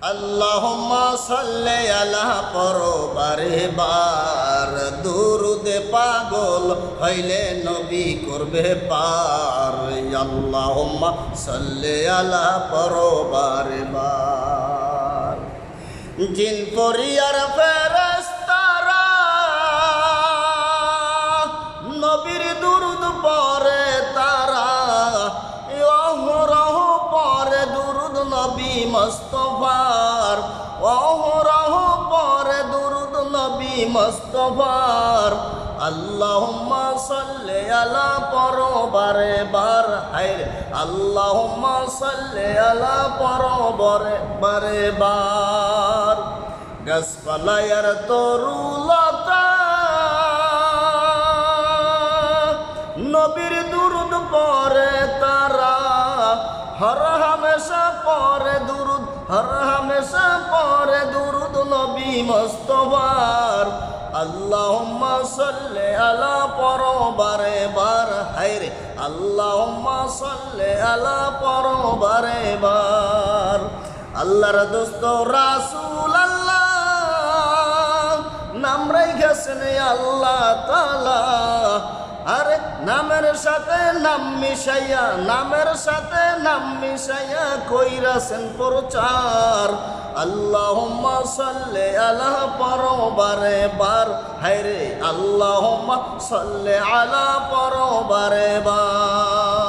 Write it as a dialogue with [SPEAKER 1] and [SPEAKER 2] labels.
[SPEAKER 1] আল্লাহুম্মা সাল্লি আলা পড়ো বারে বার, দুরুদে পাগল হইলে নবী করবে পার। আল্লাহুম্মা সাল্লি আলা পড়ো বারে বার। জিন পরিয়ার ফেরেশতারা নবীর দুরুদ পড়ে তারা, অহরহ পড়ে দুরুদ নবী মুস্তাফার, অহরহ পড়ে দুরুদ নবী মুস্তাফার। আল্লাহুম্মা সাল্লি আলা পড়ো বারে বার, হায় আল্লাহুম্মা সাল্লি আলা পড়ো বারে বার। গাছপালায়ার তরুলতা নবীর দুরুদ পড়ে তারা, হর হামেশা পড়ে দুরুদ, হর হামেশা পড়ে দুরুদ নবী মুস্তাফার। আল্লাহুম্মা সাল্লি আলা পড়ো বারে বার, হায়রে আল্লাহুম্মা সাল্লি আলা পড়ো বারে বার। আল্লাহর দোস্ত রাসূল আল্লাহ নাম রাইখাছেন আল্লাহ তাআলা, আরে নামের সাথে নাম মিশাইয়া, নামের সাথে নাম মিশাইয়া কইরাছেন প্রচার। আল্লাহুম্মা সাল্লি আলা পড়ো বারে বার, হায়রে আল্লাহুম্মা সাল্লি আলা পড়ো বারে বার।